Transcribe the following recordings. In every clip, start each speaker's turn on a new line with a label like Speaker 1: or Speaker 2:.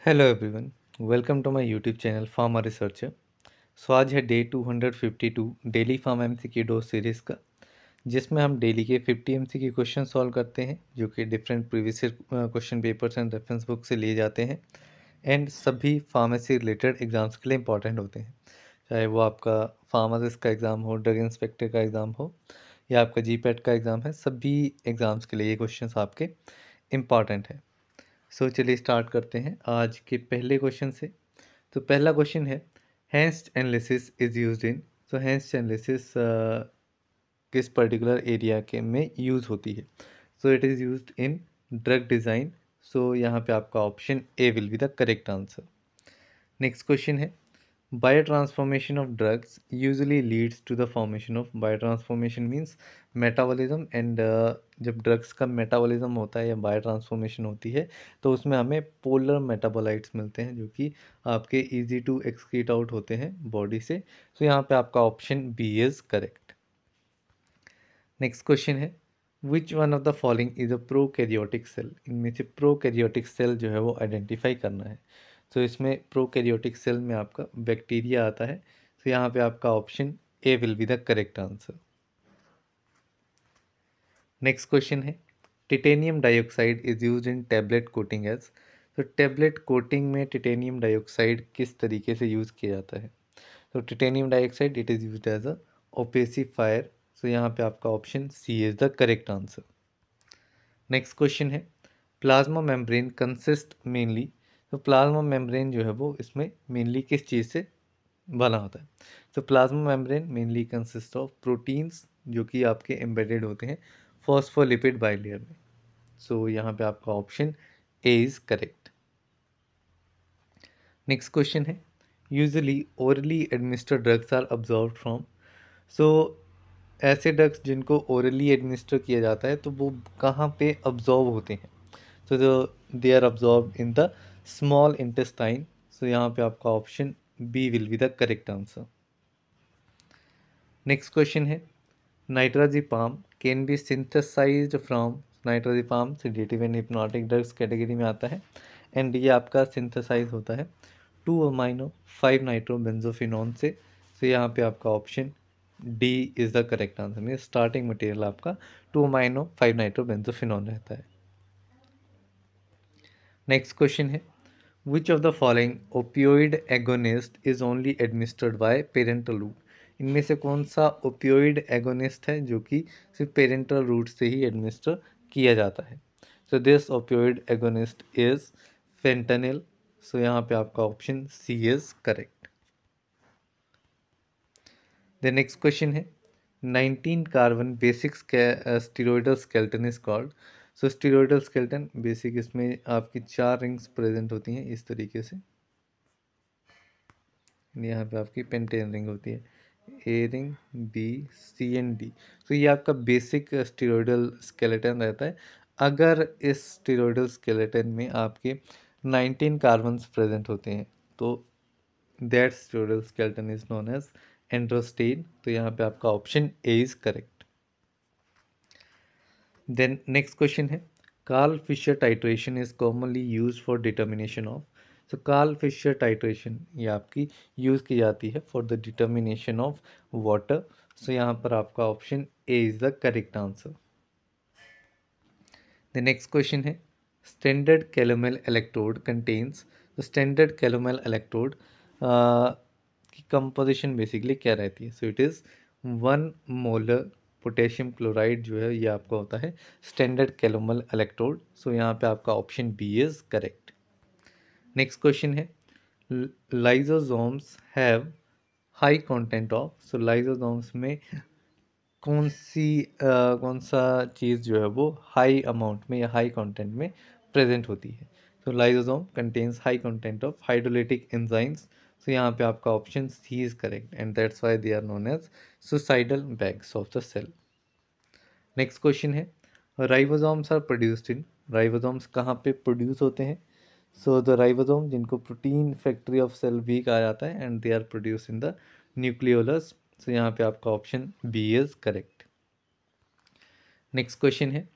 Speaker 1: Hello everyone, welcome to my YouTube channel pharma researcher. So आज है day 252 daily pharm MCQ dose series का, जिसमें हम daily के 50 एमसीक्यू क्वेश्चन सॉल्व करते हैं जो कि different previous question papers and reference book से लिए जाते हैं एंड सभी फार्मेसी रिलेटेड एग्जाम्स के लिए इंपॉर्टेंट होते हैं। चाहे वो आपका फार्मासिस्ट का एग्ज़ाम हो, ड्रग इंस्पेक्टर का एग्ज़ाम हो या आपका जीपैट का एग्ज़ाम है, सभी एग्ज़ाम्स के लिए ये क्वेश्चन आपके इम्पॉर्टेंट है। सो चलिए स्टार्ट करते हैं आज के पहले क्वेश्चन से। तो पहला क्वेश्चन है, Hansch analysis is used in. So Hansch analysis किस पर्टिकुलर एरिया के में यूज़ होती है? So it is used in drug design. So यहाँ पे आपका option A will be the correct answer. Next question है, biotransformation of drugs usually leads to the formation of. Biotransformation means metabolism and जब drugs का metabolism होता है या biotransformation होती है तो उसमें हमें पोलर मेटाबोलाइट्स मिलते हैं जो कि आपके इजी टू एक्सक्रीट आउट होते हैं बॉडी से। तो यहाँ पे आपका option B is correct. Next question है, which one of the following is a prokaryotic cell. इनमें से प्रोकैरियोटिक सेल जो है वो आइडेंटिफाई करना है। तो इसमें प्रोकैरियोटिक सेल में आपका बैक्टीरिया आता है। तो यहाँ पे आपका option A will be the correct answer. Next question है, titanium dioxide is used in tablet coating as. तो टैबलेट कोटिंग में टिटेनियम डाइऑक्साइड किस तरीके से यूज़ किया जाता है? तो titanium dioxide it is used as a opacifier. So यहाँ पे आपका option C is the correct answer. Next question है, प्लाज्मा मेम्ब्रेन कंसिस्ट मेनली। तो प्लाज्मा मेम्ब्रेन जो है वो इसमें मेनली किस चीज़ से बना होता है? तो plasma membrane mainly consist of proteins जो कि आपके एम्बेडेड होते हैं फॉस्फोलिपिड बाइलेयर में। सो यहाँ पे आपका option A is correct. Next question है, usually orally administered drugs are absorb from. So ऐसे ड्रग्स जिनको ओरली एडमिनिस्टर किया जाता है तो वो कहाँ पे अब्जॉर्व होते हैं? तो जो they are absorb in the small intestine. So यहाँ पे आपका option B will be the correct answer. Next question है, nitrazepam can be synthesized from. Nitrazepam sedative and hypnotic drugs category में आता है एंड ये आपका सिंथेसाइज होता है 2 अमाइनो 5 नाइट्रोबेंजोफिनॉन से। तो यहाँ पे आपका option D is the correct answer. Mean starting material आपका 2 अमाइनो 5 नाइट्रोबेंजोफिनॉन रहता है। नेक्स्ट क्वेश्चन है, which of the following opioid agonist is only administered by parental route. इनमें से कौन सा ओपियोइड एगोनिस्ट है जो कि सिर्फ पेरेंटल रूट से ही एडमिनिस्टर किया जाता है? So this opioid agonist is fentanyl. So यहाँ पे आपका option C is correct. The next question है, 19 carbon basic steroidal skeleton is called. So steroidal skeleton basic, इसमें आपकी 4 रिंग्स प्रेजेंट होती हैं इस तरीके से। यहाँ पे आपकी पेंटेन रिंग होती है, A ring, B, C and D. तो ये आपका बेसिक स्टीरोइडल स्केलेटन रहता है। अगर इस स्टीरोइडल स्केलेटन में आपके 19 कार्बन्स प्रेजेंट होते हैं तो that steroidal skeleton is known as androstane. तो यहाँ पे आपका option A is correct. Then next question है, Karl Fischer titration is commonly use for determination of. So Karl Fischer titration ये आपकी यूज़ की जाती है for the determination of water. So यहाँ पर आपका option A is the correct answer. The next question है, स्टैंडर्ड कैलोमल इलेक्ट्रोड कंटेन्स। तो स्टैंडर्ड कैलोमल इलेक्ट्रोड की कंपोजिशन बेसिकली क्या रहती है? So it is 1 molar potassium chloride जो है ये आपका होता है स्टैंडर्ड कैलोमल इलेक्ट्रोड। सो यहाँ पे आपका option B is correct. Next question है, lysosomes have high content of. So lysosomes में कौन सा चीज़ जो है वो हाई अमाउंट में या हाई कंटेंट में प्रेजेंट होती है? तो lysosome contains high content of hydrolytic enzymes. तो यहाँ पे आपका option C is correct and that's why they are known as suicidal bags of the cell. Next question है, ribosomes are produced in. Ribosomes कहाँ पे प्रोड्यूस होते हैं? So the ribosome जिनको प्रोटीन फैक्ट्री ऑफ सेल भी कहा जाता है and they are produce in the nucleolus. So यहाँ पे आपका option B is correct. Next question है,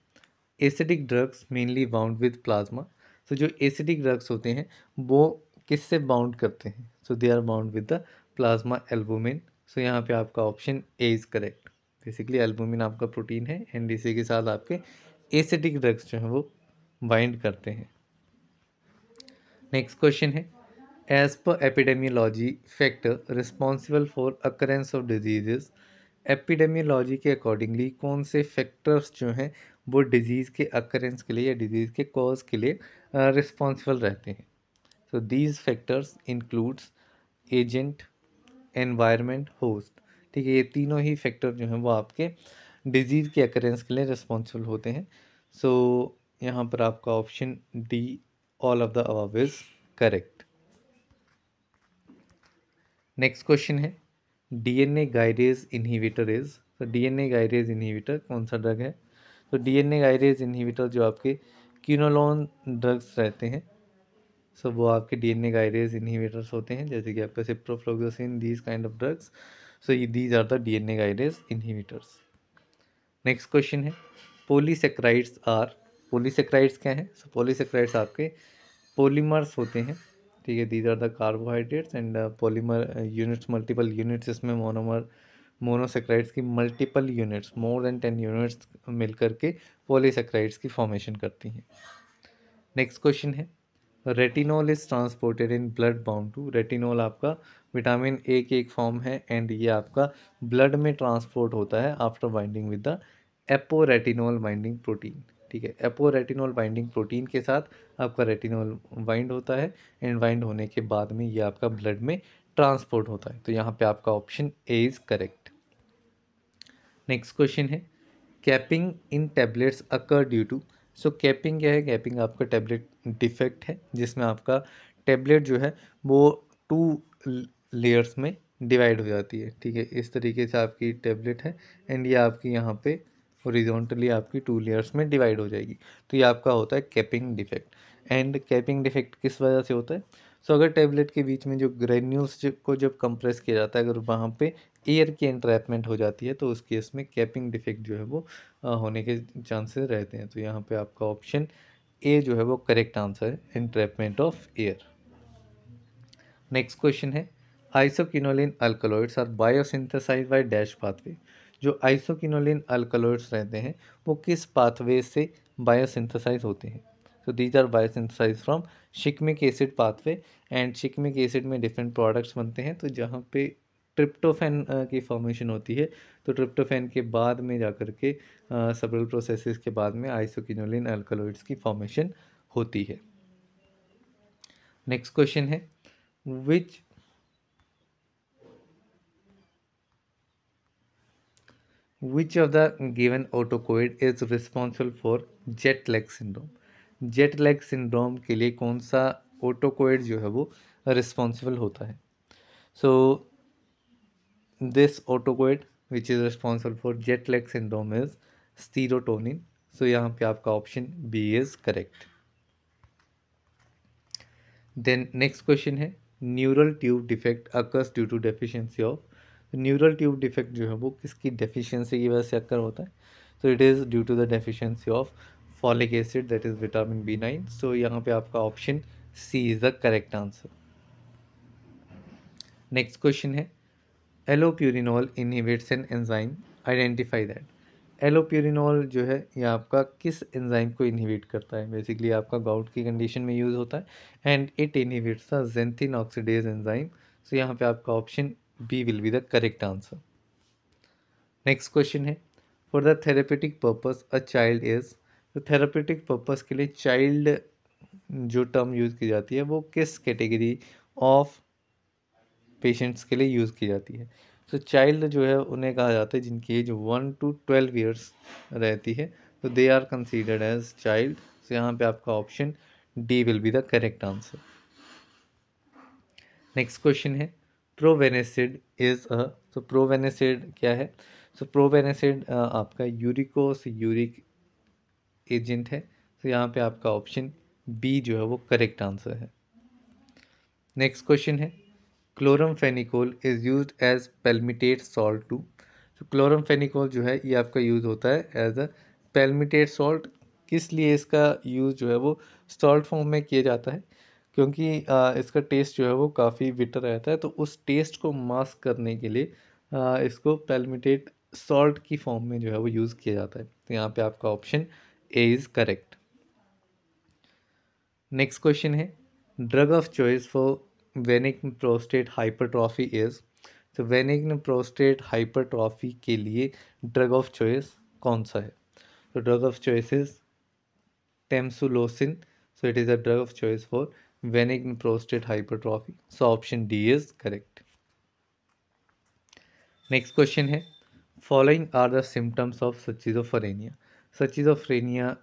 Speaker 1: acidic drugs mainly bound with plasma. तो जो एसिडिक ड्रग्स होते हैं वो किससे बाउंड करते हैं? So they are bound with the plasma albumin. So यहाँ पे आपका option A is correct. Basically albumin आपका प्रोटीन है एंड इसी के साथ आपके एसिडिक ड्रग्स जो हैं वो बाइंड करते हैं। नेक्स्ट क्वेश्चन है, as per epidemiology factor responsible for occurrence of diseases. Epidemiology के अकॉर्डिंगली कौन से फैक्टर्स जो हैं वो डिजीज़ के अकरेंस के लिए या डिजीज़ के कॉज के लिए रिस्पॉन्सिबल रहते हैं? So these factors includes agent, environment, host. ठीक है, ये तीनों ही फैक्टर जो हैं वो आपके डिजीज़ के अकरेंस के लिए रिस्पॉन्सिबल होते हैं। सो यहाँ पर आपका option D all of the above is correct. Next question है, डीएनए गाइडेज इनहिबिटर इज। तो डीएनए गाइडेज इनहिबिटर कौन सा ड्रग है? तो डीएनए गाइडेज इनहिबिटर जो आपके क्विनोलोन ड्रग्स रहते हैं, सो वो आपके डीएनए गाइडेज इनहिबिटर्स होते हैं, जैसे कि आपका ciprofloxacin, these kind of drugs. So ये दीज आर द डीएनए गाइडेज इनहिबिटर्स। नेक्स्ट क्वेश्चन है, पॉलीसेक्राइड्स आर। पॉलीसेक्राइड्स क्या है? सो पॉलीसेक्राइड्स आपके पॉलीमर्स होते हैं। ठीक है, these are the carbohydrates and polymer units, multiple units, इसमें मोनोमर मोनोसेक्राइड्स की multiple units, more than 10 units मिलकर के पॉलीसेक्राइड्स की फॉर्मेशन करती हैं। नेक्स्ट क्वेश्चन है, retinol is transported in blood bound to. Retinol आपका विटामिन ए की एक फॉर्म है एंड ये आपका ब्लड में ट्रांसपोर्ट होता है after binding with the aporetinol binding protein. ठीक है, एपोरेटिनॉल बाइंडिंग प्रोटीन के साथ आपका रेटिनॉल बाइंड होता है एंड बाइंड होने के बाद में ये आपका ब्लड में ट्रांसपोर्ट होता है। तो यहाँ पे आपका option A is correct. Next question है, capping in tablets occur due to. सो कैपिंग क्या है? कैपिंग आपका टैबलेट डिफेक्ट है जिसमें आपका टैबलेट जो है वो 2 लेयर्स में डिवाइड हो जाती है। ठीक है, इस तरीके से आपकी टैबलेट है एंड ये आपकी यहाँ पे हॉरिजॉन्टली आपकी 2 लेयर्स में डिवाइड हो जाएगी। तो ये आपका होता है capping defect. And capping defect किस वजह से होता है? सो अगर टैबलेट के बीच में जो ग्रेन्यूल्स को जब कंप्रेस किया जाता है, अगर वहाँ पे एयर की एंट्रैपमेंट हो जाती है तो उस केस में कैपिंग डिफेक्ट जो है वो होने के चांसेस रहते हैं। तो यहाँ पे आपका ऑप्शन ए जो है वो करेक्ट आंसर है, entrapment of air. Next question है, isoquinoline alkaloids are biosynthesized by dash pathway. जो आइसोक्विनोलिन अल्कलॉइड्स रहते हैं वो किस पाथवे से बायोसिंथेसाइज होते हैं? तो these are biosynthesize from shikimic acid pathway and shikimic acid में डिफरेंट प्रोडक्ट्स बनते हैं। तो जहाँ पे ट्रिप्टोफैन की फॉर्मेशन होती है तो ट्रिप्टोफैन के बाद में जाकर के सेवरल प्रोसेसेस के बाद में आइसोक्विनोलिन अल्कलॉइड्स की फॉर्मेशन होती है। नेक्स्ट क्वेश्चन है, विच Which of the given autocoid is responsible for jet lag syndrome? Jet lag syndrome के लिए कौन सा ऑटोकोइड जो है वो रिस्पॉन्सिबल होता है? So this autacoid which is responsible for jet lag syndrome is serotonin. So यहाँ पे आपका option B is correct. Then next question है, neural tube defect occurs due to deficiency of. Neural tube defect जो है वो किसकी deficiency की वजह से अकर होता है? तो it is due to the deficiency of folic acid, that is vitamin B9। So यहाँ पे आपका option C is the correct answer. Next question है, allopurinol inhibits an enzyme, identify that. Allopurinol जो है ये आपका किस एंजाइम को इनहिबिट करता है? बेसिकली आपका गाउट की कंडीशन में यूज़ होता है and it inhibits the xanthine oxidase enzyme. So यहाँ पे आपका option B will be the correct answer. Next question है, for the therapeutic purpose a child is. तो थेरेपेटिक पर्पस के लिए चाइल्ड जो टर्म यूज़ की जाती है वो किस कैटेगरी ऑफ पेशेंट्स के लिए यूज़ की जाती है? तो चाइल्ड जो है उन्हें कहा जाता है जिनकी एज 1 to 12 ईयर्स रहती है, तो they are considered as child. तो यहाँ पे आपका option D will be the correct answer. Next question है, प्रोवेनेसिड इज अ। तो प्रोवेनेसिड क्या है? सो प्रोवेनेसिड आपका यूरिकोस यूरिक एजेंट है। तो यहाँ पे आपका ऑप्शन बी जो है वो करेक्ट आंसर है। नेक्स्ट क्वेश्चन है, chloramphenicol is used as palmitate salt to. तो क्लोरमफेनिकोल जो है ये आपका यूज़ होता है एज अ पेल्मिटेट सॉल्ट किस लिए इसका यूज़ जो है वो सॉल्ट फॉर्म में किया जाता है, क्योंकि इसका टेस्ट जो है वो काफ़ी बिटर रहता है, तो उस टेस्ट को मास्क करने के लिए इसको पैल्मिटेट सॉल्ट की फॉर्म में जो है वो यूज़ किया जाता है। तो यहाँ पे आपका option A is correct. Next question है, drug of choice for benign prostate hypertrophy is. तो वेनिग्न प्रोस्टेट हाइपरट्रॉफी के लिए ड्रग ऑफ चॉइस कौन सा है? तो drug of choice is tamsulosin. So it is a drug of choice for benign prostate hypertrophy. So option D is correct. Next question है, following are the symptoms of schizophrenia. schizophrenia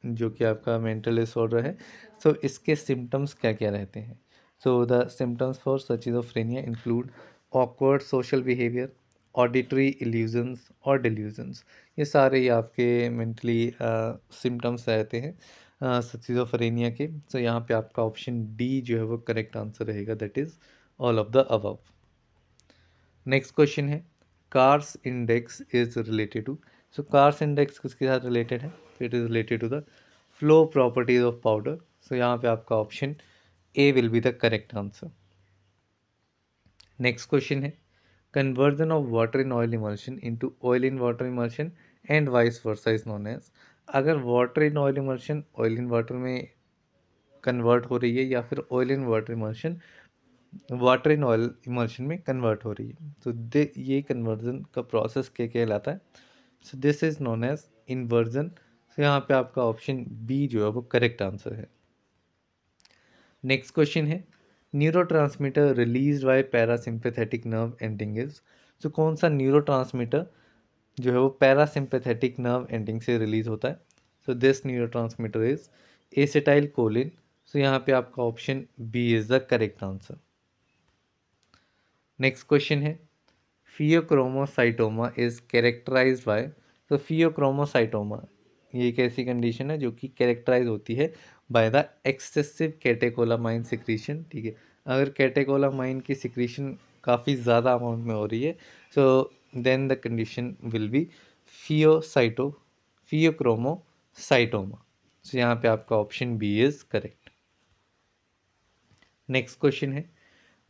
Speaker 1: जो कि आपका mental disorder है, सो इसके symptoms क्या क्या रहते हैं? So the symptoms for schizophrenia include awkward social behaviour, auditory illusions और डिल्यूजन्स। ये सारे ही आपके मेंटली सिम्टम्स रहते हैं schizophrenia के। सो यहाँ पे आपका ऑप्शन डी जो है वो करेक्ट आंसर रहेगा, that is all of the above. Next question है, Carr's index is related to. So Carr's index किसके साथ रिलेटेड है? It is related to the flow properties of powder. So यहाँ पे आपका option A will be the correct answer. Next question है, conversion of water in oil emulsion into oil in water emulsion and vice versa is known as. अगर water in oil emulsion oil in water में convert हो रही है, या फिर oil in water emulsion water in oil emulsion में convert हो रही है, तो ये कन्वर्जन का प्रोसेस क्या कहलाता है? So this is known as inversion. तो यहाँ पे आपका ऑप्शन बी जो है वो करेक्ट आंसर है। नेक्स्ट क्वेश्चन है, neurotransmitter release by parasympathetic nerve ending is. तो कौन सा न्यूरोट्रांसमीटर जो है वो पैरासिम्पैथेटिक नर्व एंडिंग से रिलीज होता है? So this neurotransmitter is acetylcholine. So यहाँ पे आपका option B is the correct answer. Next question है, फियोक्रोमोसाइटोमा इज कैरेक्टराइज्ड बाय। तो फियोक्रोमोसाइटोमा ये एक ऐसी कंडीशन है जो कि कैरेक्टराइज होती है by the excessive catecholamine secretion. ठीक है, अगर कैटेकोलामाइन की सिक्रीशन काफ़ी ज़्यादा अमाउंट में हो रही है, so then the condition will be phaeochromocytoma. So यहाँ पे आपका option B is correct. Next question है,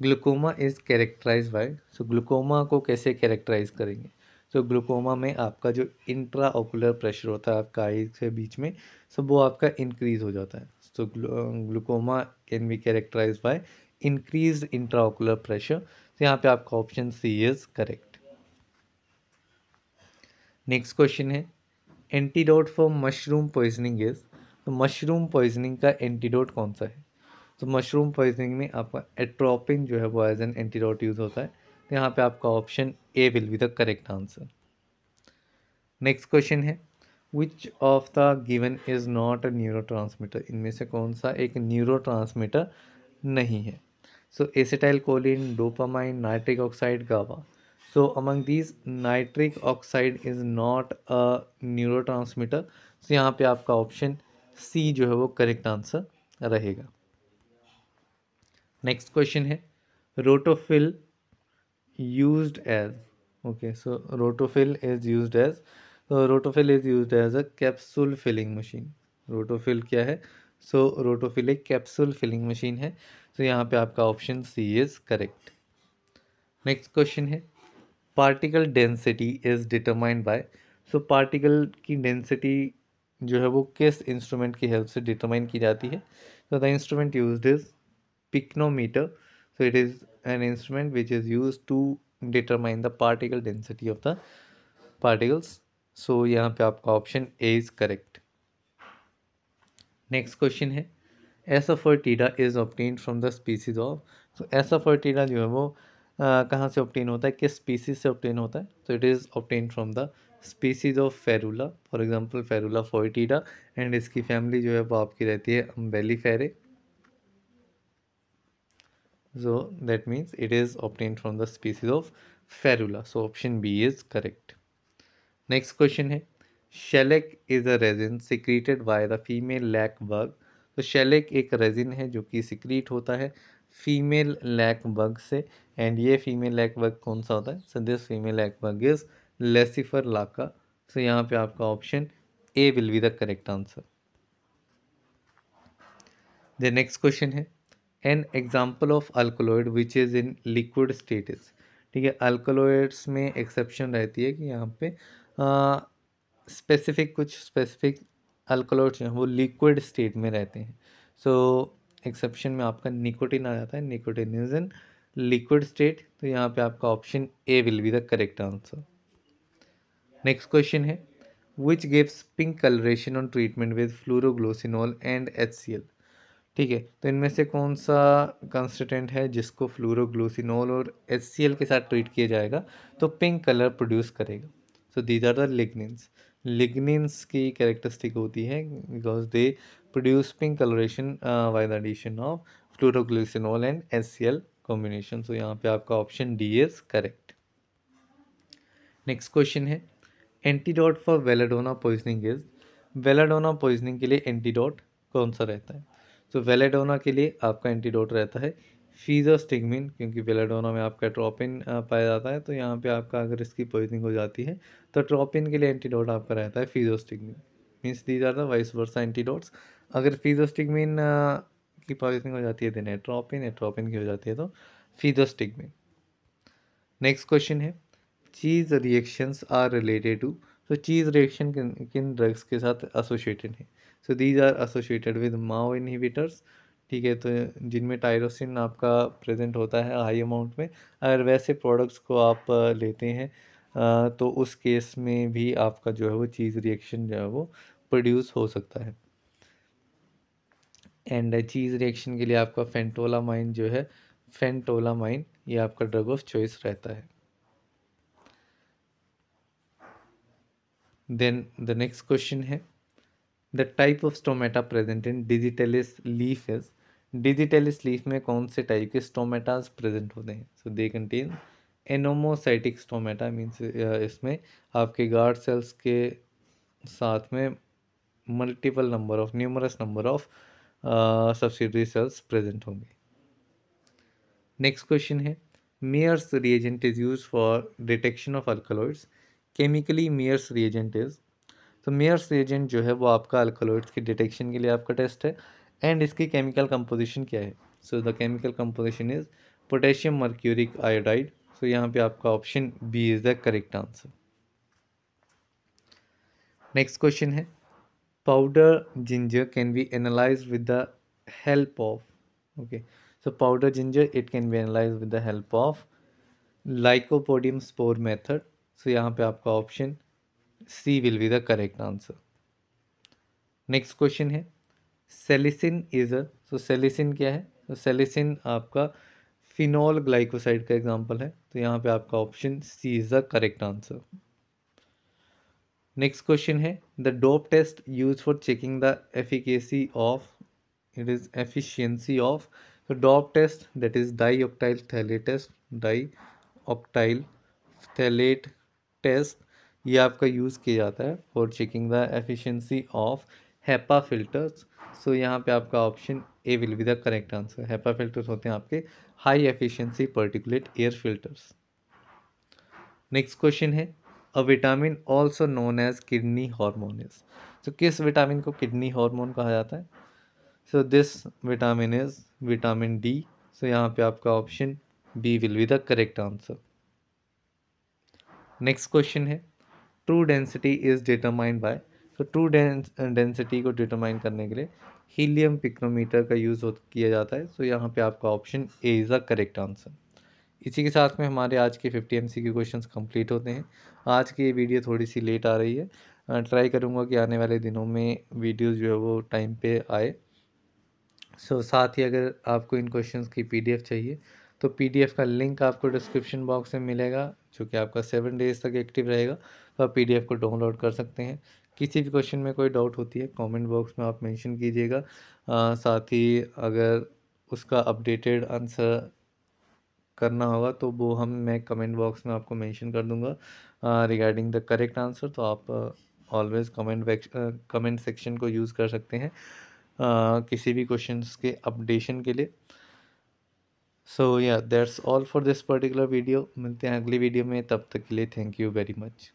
Speaker 1: glaucoma is characterize by. So glaucoma को कैसे कैरेक्टराइज करेंगे? सो ग्लूकोमा में आपका जो इंट्रा ऑकुलर प्रेशर होता है आपका आई के बीच में, सो वो आपका इंक्रीज हो जाता है। So glaucoma can be characterize by increase intra ocular pressure. तो यहाँ पे आपका option C is correct. Next question है, antidote for mushroom poisoning is. तो मशरूम पॉइजनिंग का एंटीडोट कौन सा है? तो मशरूम पॉइजनिंग में आपका एट्रोपिन जो है वो एज एन एंटीडोट यूज़ होता है। तो यहाँ पे आपका option A will be the correct answer. Next question है, which of the given is not a neurotransmitter. इनमें से कौन सा एक न्यूरोट्रांसमीटर नहीं है? So acetylcholine, dopamine, nitric oxide, GABA. So among these nitric oxide is not a neurotransmitter. तो यहाँ पे आपका ऑप्शन सी जो है वो करेक्ट आंसर रहेगा। नेक्स्ट क्वेश्चन है, रोटोफिल used as। okay, so rotofill is used as, rotofill is used as a capsule filling machine। रोटोफिल क्या है? सो रोटोफिल एक कैप्सूल फिलिंग मशीन है। तो यहाँ पे आपका option C is correct. Next question है, particle density is determined by. So particle की डेंसिटी जो है वो किस इंस्ट्रूमेंट की हेल्प से डिटरमाइन की जाती है? तो the instrument used is pycnometer। So it is an instrument which is used to determine the particle density of the particles। so यहाँ पे आपका option A is correct. Next question है, asafoetida is obtained from the species of. तो asafoetida जो है वो कहाँ से ऑब्टेन होता है, किस स्पीसीज से ऑब्टेन होता है? तो it is obtain from the species of Ferula, for example Ferula foetida, and इसकी फैमिली जो है वो आपकी रहती है अम्बेलिफेरे। So that means it is obtained from the species of Ferula. So option B is correct. Next question है, shellac is a resin secreted by the female lac bug। तो shellac एक resin है जो कि secrete होता है female lac bug से, and ये फीमेल लैक बग कौन सा होता है? So this female lac bug is Laccifer lacca. So यहाँ पे आपका option A will be the correct answer. The next question है an example of alkaloid which is in liquid status. ठीक है, अल्कोलॉइड्स में एक्सेप्शन रहती है कि यहाँ पे कुछ स्पेसिफिक अल्कोलॉइड्स हैं वो लिक्विड स्टेट में रहते हैं। सो एक्सेप्शन में आपका निकोटिन आ जाता है, nicotine is in liquid state, तो यहाँ पे आपका option A will be the correct answer. Next question है which gives pink coloration on treatment with phloroglucinol and HCl। ठीक है, तो इनमें से कौन सा कंस्टिट्यूएंट है जिसको फ्लोरोग्लोसिनोल और HCl के साथ ट्रीट किया जाएगा तो पिंक कलर प्रोड्यूस करेगा। So these are the lignins. Lignins की कैरेक्टरिस्टिक होती है because they produce pink coloration by the addition of phloroglucinol and HCl combination. So यहाँ पे आपका option D is correct. Next question है antidote for belladonna poisoning is. Belladonna poisoning के लिए antidote कौन सा रहता है? तो वेलाडोना के लिए आपका एंटीडोट रहता है फीजोस्टिग्मिन, क्योंकि वेलाडोना में आपका ट्रोपिन पाया जाता है, तो यहाँ पे आपका अगर इसकी पॉइजनिंग हो जाती है तो ट्रोपिन के लिए एंटीडोट आपका रहता है physostigmine. Means these are the vice versa antidotes. अगर फीजोस्टिग्मिन की पॉइजनिंग हो जाती है देन एट्रोपिन, एट्रोपिन की हो जाती है तो फीजोस्टिग्मिन। नेक्स्ट क्वेश्चन है चीज़ रिएक्शंस आर रिलेटेड टू। तो चीज़ रिएक्शन किन किन ड्रग्स के साथ एसोसिएटेड है? So these are associated with MAO inhibitors. ठीक है, तो जिनमें टायरोसिन आपका प्रेजेंट होता है हाई अमाउंट में, अगर वैसे प्रोडक्ट्स को आप लेते हैं तो उस केस में भी आपका जो है वो चीज़ रिएक्शन जो है वो प्रोड्यूस हो सकता है। एंड चीज़ रिएक्शन के लिए आपका फेंटोलामाइन जो है, फेंटोलामाइन ये आपका ड्रग ऑफ चॉइस रहता है। देन द नेक्स्ट क्वेश्चन है the type of stomata present in digitalis leaf is. Digitalis leaf में कौन से टाइप के स्टोमेटाज प्रेजेंट होते हैं? So they contain anomocytic stomata, means इसमें आपके गार्ड सेल्स के साथ में numerous number of subsidiary cells present होंगे। नेक्स्ट क्वेश्चन है Mayer's reagent is use for detection of alkaloids. Chemically Mayer's reagent is. तो मेयर्स रिएजेंट जो है वो आपका अल्कलॉइड्स की डिटेक्शन के लिए आपका टेस्ट है। एंड इसकी केमिकल कंपोजिशन क्या है? So the chemical composition is potassium mercuric iodide. So यहाँ पे आपका option B is the correct answer. Next question है powder ginger can be analyse with the help of. Okay, so powder ginger it can be analyse with the help of lycopodium spore method. So यहाँ पे आपका option C will be the correct answer. Next question है salicin is a. सो सेलिसिन क्या है? तो सेलिसिन आपका phenol glycoside का example है, तो यहाँ पे आपका option C is the correct answer. Next question है the dope test use for checking the efficacy of, it is efficiency of. तो dope test that is di octyl phthalate test, di octyl phthalate test, ये आपका use किया जाता है for checking the efficiency of HEPA filters. So यहाँ पे आपका option A will be the correct answer. HEPA filters होते हैं आपके high efficiency particulate air filters. Next question है a vitamin also known as kidney hormone is. तो किस vitamin को किडनी हार्मोन कहा जाता है? So this vitamin is vitamin D. So यहाँ पे आपका option B will be the correct answer. Next question है true density is determined by. तो ट्रू डेंसिटी को डिटरमाइन करने के लिए हीलियम पिक्रोमीटर का यूज़ किया जाता है। सो यहाँ पे आपका option A is the correct answer. इसी के साथ में हमारे आज के 50 MCQ क्वेश्चंस कंप्लीट होते हैं। आज की ये वीडियो थोड़ी सी लेट आ रही है, ट्राई करूँगा कि आने वाले दिनों में वीडियोज़ जो है वो टाइम पे आए। सो साथ ही अगर आपको इन क्वेश्चंस की PDF चाहिए तो PDF का लिंक आपको डिस्क्रिप्शन बॉक्स में मिलेगा, जो कि आपका 7 डेज़ तक एक्टिव रहेगा, तो आप PDF को डाउनलोड कर सकते हैं। किसी भी क्वेश्चन में कोई डाउट होती है कमेंट बॉक्स में आप मेंशन कीजिएगा। साथ ही अगर उसका अपडेटेड आंसर करना होगा तो वो मैं कमेंट बॉक्स में आपको मेंशन कर दूंगा रिगार्डिंग द करेक्ट आंसर, तो आप ऑलवेज कमेंट सेक्शन को यूज़ कर सकते हैं किसी भी क्वेश्चंस के अपडेशन के लिए। सो या that's all for this particular video. मिलते हैं अगली वीडियो में, तब तक के लिए थैंक यू वेरी मच।